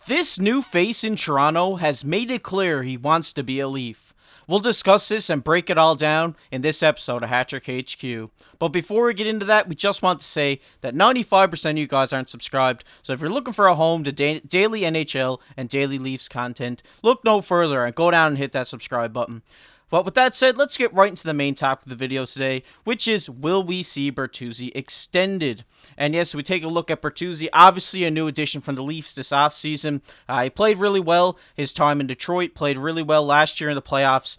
This new face in Toronto has made it clear he wants to be a Leaf. We'll discuss this and break it all down in this episode of Hattrick HQ. But before we get into that, we just want to say that 95% of you guys aren't subscribed, so if you're looking for a home to daily NHL and daily Leafs content, look no further and go down and hit that subscribe button. But with that said, let's get right into the main topic of the video today, which is, will we see Bertuzzi extended? And yes, we take a look at Bertuzzi, obviously a new addition from the Leafs this offseason. He played really well his time in Detroit, played really well last year in the playoffs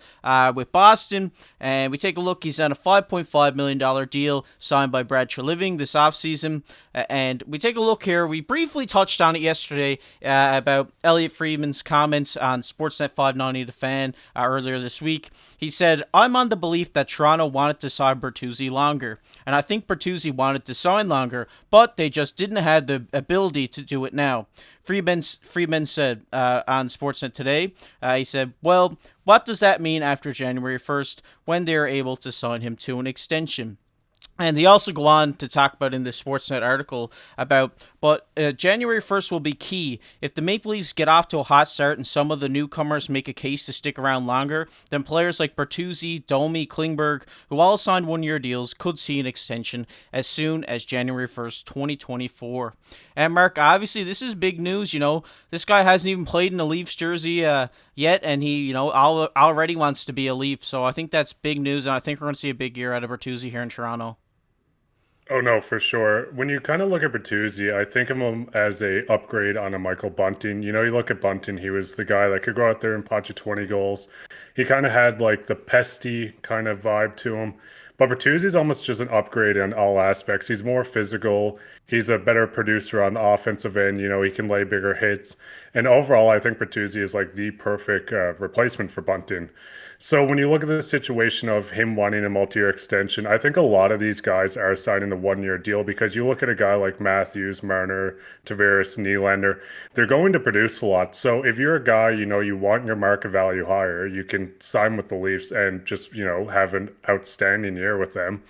with Boston. And we take a look, he's on a $5.5 million deal signed by Brad Treliving this offseason. And we take a look here, we briefly touched on it yesterday about Elliotte Friedman's comments on Sportsnet 590 The Fan earlier this week. He said, "I'm on the belief that Toronto wanted to sign Bertuzzi longer, and I think Bertuzzi wanted to sign longer, but they just didn't have the ability to do it now." Friedman said on Sportsnet today, he said, "Well, what does that mean after January 1st when they're able to sign him to an extension?" And they also go on to talk about in the Sportsnet article but January 1st will be key. If the Maple Leafs get off to a hot start and some of the newcomers make a case to stick around longer, then players like Bertuzzi, Domi, Klingberg, who all signed one-year deals, could see an extension as soon as January 1st, 2024. And Mark, obviously this is big news. This guy hasn't even played in a Leafs jersey yet, and he, already wants to be a Leaf. So I think that's big news, and I think we're going to see a big year out of Bertuzzi here in Toronto. Oh no, for sure. When you kind of look at Bertuzzi, I think of him as a upgrade on a Michael Bunting. You look at Bunting, he was the guy that could go out there and punch you 20 goals. He kind of had like the pesty kind of vibe to him. But Bertuzzi's almost just an upgrade in all aspects. He's more physical. He's a better producer on the offensive end. He can lay bigger hits. And overall, I think Bertuzzi is like the perfect replacement for Bunting. So when you look at the situation of him wanting a multi-year extension, I think a lot of these guys are signing the one-year deal because you look at a guy like Matthews, Marner, Tavares, Nylander, they're going to produce a lot. So if you're a guy, you want your market value higher, you can sign with the Leafs and just, have an outstanding year with them.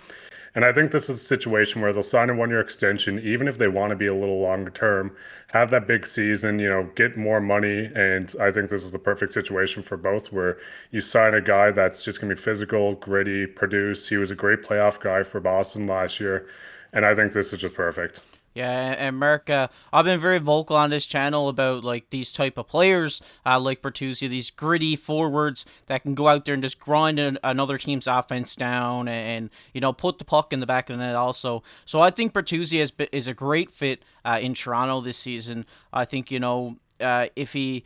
And I think this is a situation where they'll sign a one-year extension, even if they want to be a little longer term, have that big season, get more money. And I think this is the perfect situation for both, where you sign a guy that's just going to be physical, gritty, produce. He was a great playoff guy for Boston last year. And I think this is just perfect. Yeah, and Mark, I've been very vocal on this channel about like these type of players, like Bertuzzi, these gritty forwards that can go out there and just grind another team's offense down and put the puck in the back of the net also. So I think Bertuzzi is a great fit in Toronto this season. I think if he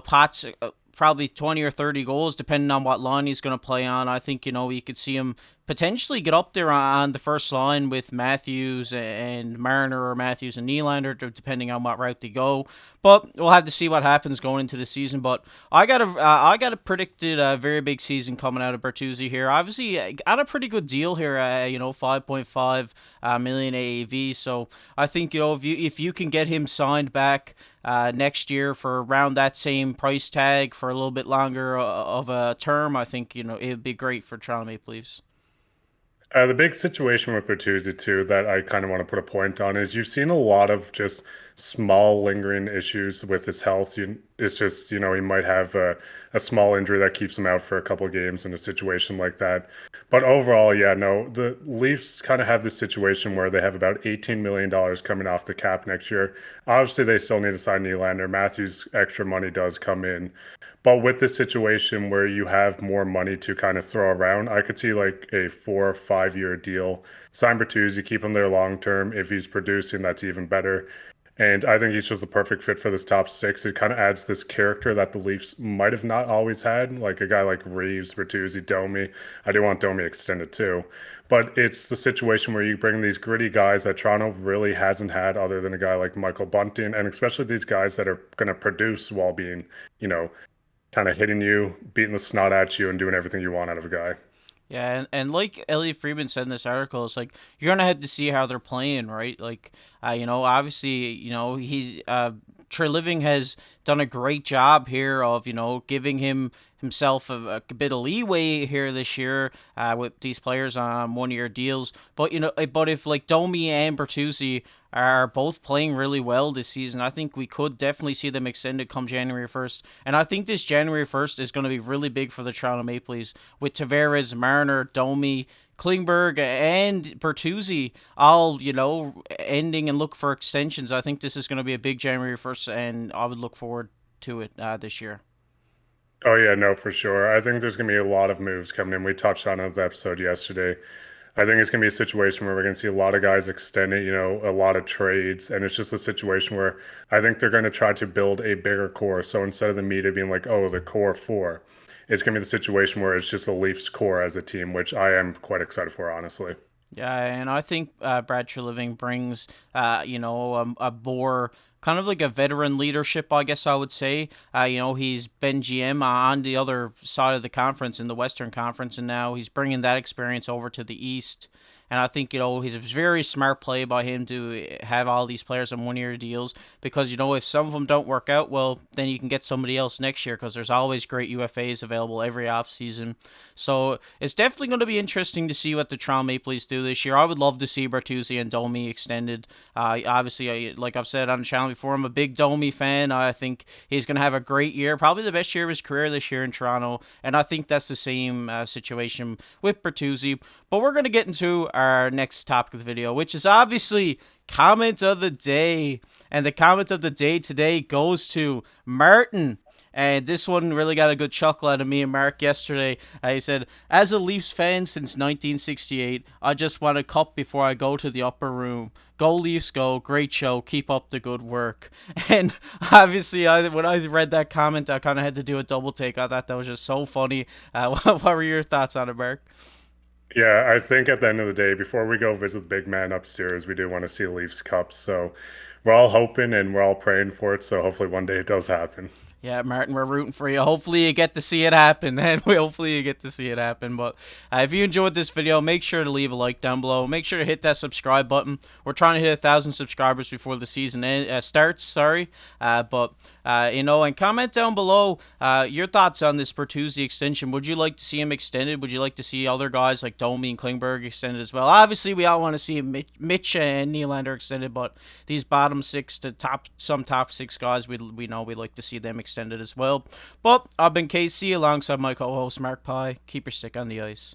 pots. Probably 20 or 30 goals, depending on what line he's going to play on. I think, you could see him potentially get up there on the first line with Matthews and Marner, or Matthews and Nylander, depending on what route they go. But we'll have to see what happens going into the season. But I got a predicted very big season coming out of Bertuzzi here. Obviously, got a pretty good deal here. 5.5 million AAV. So I think if you can get him signed back next year for around that same price tag for a little bit longer of a term, I think it would be great for Toronto Maple Leafs. The big situation with Bertuzzi too that I kind of want to put a point on is you've seen a lot of just small lingering issues with his health. It's just he might have a small injury that keeps him out for a couple of games in a situation like that. But overall, yeah, no, the Leafs kind of have this situation where they have about $18 million coming off the cap next year. Obviously, they still need to sign Nylander. Matthews' extra money does come in. But with this situation where you have more money to kind of throw around, I could see like a 4 or 5 year deal. Sign Bertuzzi, keep him there long term. If he's producing, that's even better. And I think he's just the perfect fit for this top six. It kind of adds this character that the Leafs might have not always had, like a guy like Reeves, Bertuzzi, Domi. I do want Domi extended too. But it's the situation where you bring these gritty guys that Toronto really hasn't had, other than a guy like Michael Bunting, and especially these guys that are going to produce while being, you know, kind of hitting you, beating the snot at you, and doing everything you want out of a guy. Yeah, and like Elliotte Friedman said in this article, it's like you're gonna have to see how they're playing, right? Like, obviously, he's Trey Living has done a great job here of giving him himself a bit of leeway here this year with these players on 1 year deals. But but if like Domi and Bertuzzi are both playing really well this season, I think we could definitely see them extended come January 1st. And I think this January 1st is going to be really big for the Toronto Maple Leafs with Tavares, Marner, Domi, Klingberg, and Bertuzzi all, ending and look for extensions. I think this is going to be a big January 1st, and I would look forward to it this year. Oh yeah, no, for sure. I think there's gonna be a lot of moves coming in. We touched on it in the episode yesterday. I think it's gonna be a situation where we're gonna see a lot of guys extended, a lot of trades, and it's just a situation where I think they're gonna try to build a bigger core. So instead of the media being like, oh, the core four, it's gonna be the situation where it's just the Leafs core as a team, which I am quite excited for, honestly. Yeah, and I think Brad Treliving brings, a more kind of like a veteran leadership, I guess I would say. He's been GM on the other side of the conference in the Western Conference, and now he's bringing that experience over to the East. And I think, he's a very smart play by him to have all these players on 1 year deals because, if some of them don't work out, well, then you can get somebody else next year because there's always great UFAs available every offseason. So it's definitely going to be interesting to see what the Toronto Maple Leafs do this year. I would love to see Bertuzzi and Domi extended. Obviously, like I've said on the channel before, I'm a big Domi fan. I think he's going to have a great year, probably the best year of his career this year in Toronto. And I think that's the same situation with Bertuzzi. But we're going to get into our next topic of the video, which is obviously comment of the day. And the comment of the day today goes to Martin. And this one really got a good chuckle out of me and Mark yesterday. He said, as a Leafs fan since 1968, I just want a cup before I go to the upper room. Go Leafs, go. Great show. Keep up the good work. And obviously, when I read that comment, I kind of had to do a double take. I thought that was just so funny. What were your thoughts on it, Mark? Yeah, I think at the end of the day, before we go visit the big man upstairs, we do want to see Leafs Cups. So we're all hoping and we're all praying for it. So hopefully one day it does happen. Yeah, Martin, we're rooting for you. Hopefully you get to see it happen, and hopefully you get to see it happen. But if you enjoyed this video, make sure to leave a like down below. Make sure to hit that subscribe button. We're trying to hit 1,000 subscribers before the season starts. Sorry, and comment down below your thoughts on this Bertuzzi extension. Would you like to see him extended? Would you like to see other guys like Domi and Klingberg extended as well? Obviously, we all want to see Mitch and Nylander extended, but these bottom six to top six guys, we know we like to see them extended as well. But I've been KC alongside my co-host Mark Pye. Keep your stick on the ice.